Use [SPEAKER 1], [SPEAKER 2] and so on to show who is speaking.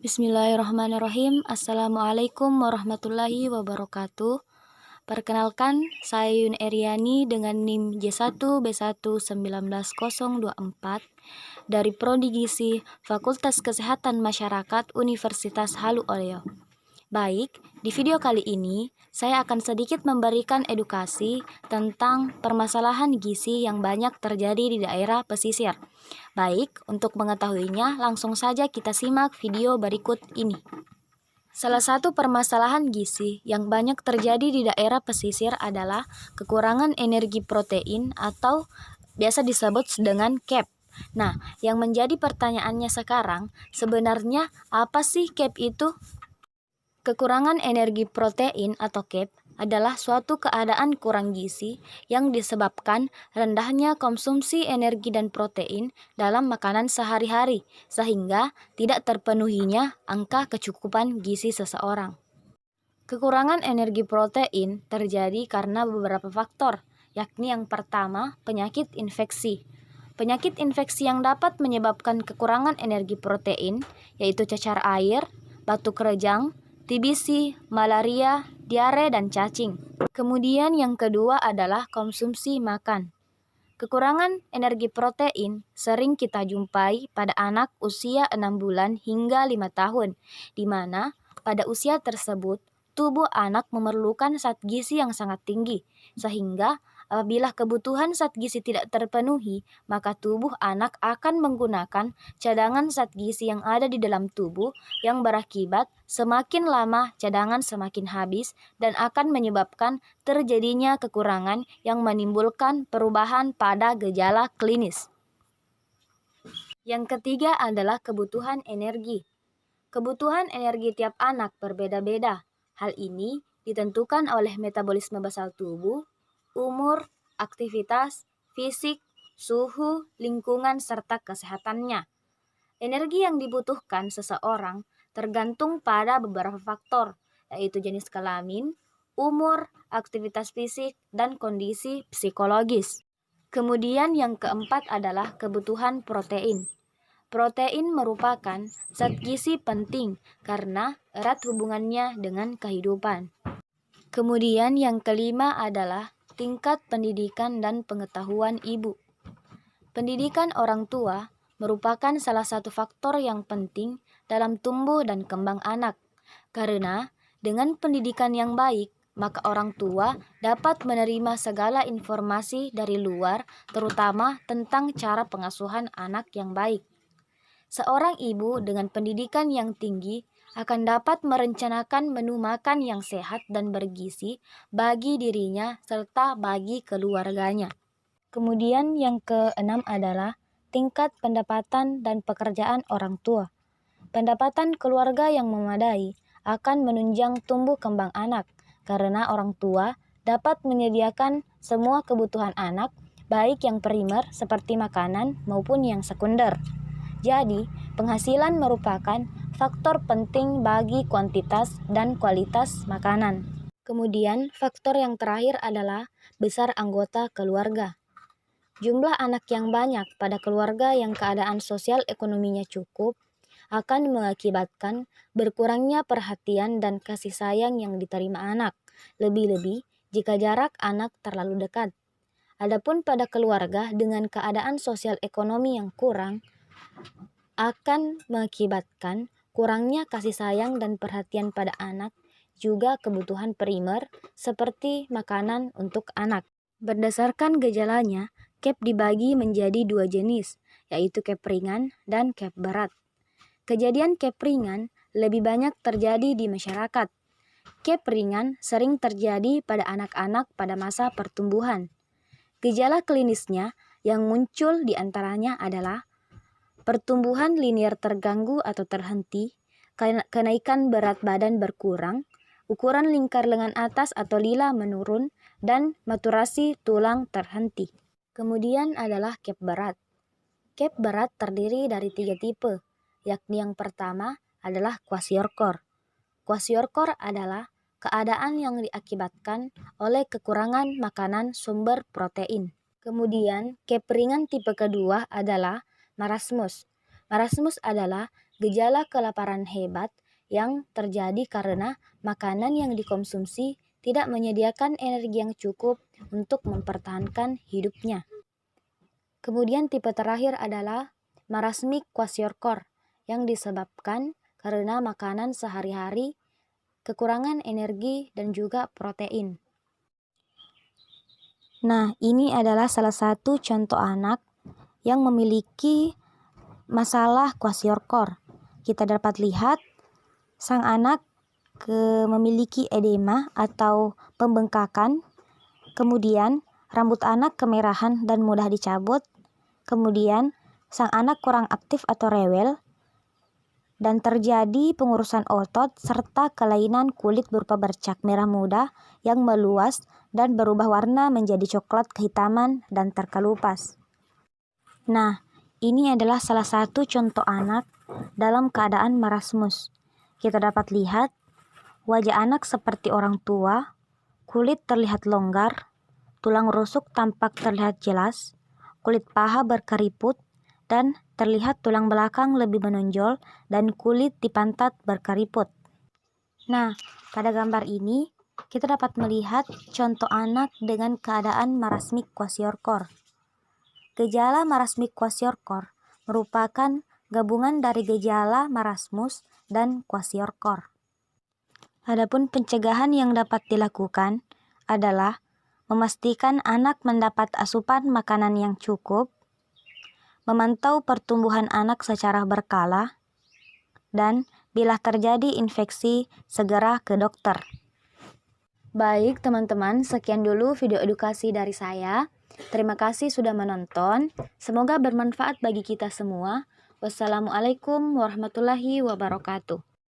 [SPEAKER 1] Bismillahirrahmanirrahim. Assalamualaikum warahmatullahi wabarakatuh. Perkenalkan, saya Yun Eriani dengan NIM J1B1190024 dari Prodi Gizi Fakultas Kesehatan Masyarakat Universitas Halu Oleo. Baik, di video kali ini saya akan sedikit memberikan edukasi tentang permasalahan gizi yang banyak terjadi di daerah pesisir. Baik, untuk mengetahuinya langsung saja kita simak video berikut ini. Salah satu permasalahan gizi yang banyak terjadi di daerah pesisir adalah kekurangan energi protein atau biasa disebut dengan CAP. Nah, yang menjadi pertanyaannya sekarang, sebenarnya apa sih CAP itu? Kekurangan energi protein atau CAP adalah suatu keadaan kurang gizi yang disebabkan rendahnya konsumsi energi dan protein dalam makanan sehari-hari, sehingga tidak terpenuhinya angka kecukupan gizi seseorang. Kekurangan energi protein terjadi karena beberapa faktor, yakni yang pertama, penyakit infeksi. Penyakit infeksi yang dapat menyebabkan kekurangan energi protein, yaitu cacar air, batuk rejang, TBC, malaria, diare, dan cacing. Kemudian yang kedua adalah konsumsi makan. Kekurangan energi protein sering kita jumpai pada anak usia 6 bulan hingga 5 tahun, di mana pada usia tersebut tubuh anak memerlukan zat gizi yang sangat tinggi, sehingga apabila kebutuhan zat gizi tidak terpenuhi, maka tubuh anak akan menggunakan cadangan zat gizi yang ada di dalam tubuh yang berakibat semakin lama cadangan semakin habis dan akan menyebabkan terjadinya kekurangan yang menimbulkan perubahan pada gejala klinis. Yang ketiga adalah kebutuhan energi. Kebutuhan energi tiap anak berbeda-beda. Hal ini ditentukan oleh metabolisme basal tubuh, umur, aktivitas, fisik, suhu, lingkungan, serta kesehatannya. Energi yang dibutuhkan seseorang tergantung pada beberapa faktor, yaitu jenis kelamin, umur, aktivitas fisik, dan kondisi psikologis. Kemudian yang keempat adalah kebutuhan protein. Protein merupakan zat gizi penting karena erat hubungannya dengan kehidupan. Kemudian yang kelima adalah tingkat pendidikan dan pengetahuan ibu. Pendidikan orang tua merupakan salah satu faktor yang penting dalam tumbuh dan kembang anak, karena dengan pendidikan yang baik, maka orang tua dapat menerima segala informasi dari luar, terutama tentang cara pengasuhan anak yang baik. Seorang ibu dengan pendidikan yang tinggi akan dapat merencanakan menu makan yang sehat dan bergizi bagi dirinya serta bagi keluarganya. Kemudian yang keenam adalah tingkat pendapatan dan pekerjaan orang tua. Pendapatan keluarga yang memadai akan menunjang tumbuh kembang anak karena orang tua dapat menyediakan semua kebutuhan anak, baik yang primer seperti makanan maupun yang sekunder. Jadi, penghasilan merupakan faktor penting bagi kuantitas dan kualitas makanan. Kemudian, faktor yang terakhir adalah besar anggota keluarga. Jumlah anak yang banyak pada keluarga yang keadaan sosial ekonominya cukup akan mengakibatkan berkurangnya perhatian dan kasih sayang yang diterima anak, lebih-lebih jika jarak anak terlalu dekat. Adapun pada keluarga dengan keadaan sosial ekonomi yang kurang, akan mengakibatkan kurangnya kasih sayang dan perhatian pada anak, juga kebutuhan primer seperti makanan untuk anak. Berdasarkan gejalanya, CAP dibagi menjadi dua jenis, yaitu CAP ringan dan CAP berat. Kejadian CAP ringan lebih banyak terjadi di masyarakat. CAP ringan sering terjadi pada anak-anak pada masa pertumbuhan. Gejala klinisnya yang muncul diantaranya adalah pertumbuhan linear terganggu atau terhenti, kenaikan berat badan berkurang, ukuran lingkar lengan atas atau lila menurun, dan maturasi tulang terhenti. Kemudian adalah CAP berat. CAP berat terdiri dari 3 tipe, yakni yang pertama adalah kwashiorkor. Kwashiorkor adalah keadaan yang diakibatkan oleh kekurangan makanan sumber protein. Kemudian CAP ringan tipe kedua adalah marasmus. Marasmus adalah Gejala kelaparan hebat yang terjadi karena makanan yang dikonsumsi tidak menyediakan energi yang cukup untuk mempertahankan hidupnya. Kemudian tipe terakhir adalah marasmic kwashiorkor yang disebabkan karena makanan sehari-hari, kekurangan energi, dan juga protein. Nah, ini adalah salah satu contoh anak yang memiliki masalah kwashiorkor. Kita dapat lihat sang anak memiliki edema atau pembengkakan, kemudian rambut anak kemerahan dan mudah dicabut, kemudian sang anak kurang aktif atau rewel, dan terjadi pengurusan otot serta kelainan kulit berupa bercak merah muda yang meluas dan berubah warna menjadi coklat kehitaman dan terkelupas. Nah, ini adalah salah satu contoh anak dalam keadaan marasmus. Kita dapat lihat wajah anak seperti orang tua, kulit terlihat longgar, tulang rusuk tampak terlihat jelas, kulit paha berkeriput, dan terlihat tulang belakang lebih menonjol dan kulit di pantat berkeriput. Nah, pada gambar ini kita dapat melihat contoh anak dengan keadaan marasmic kwashiorkor. Gejala marasmic kwashiorkor merupakan gabungan dari gejala marasmus dan kwashiorkor. Adapun pencegahan yang dapat dilakukan adalah memastikan anak mendapat asupan makanan yang cukup, memantau pertumbuhan anak secara berkala, dan bila terjadi infeksi segera ke dokter. Baik teman-teman, sekian dulu video edukasi dari saya. Terima kasih sudah menonton. Semoga bermanfaat bagi kita semua. Wassalamualaikum warahmatullahi wabarakatuh.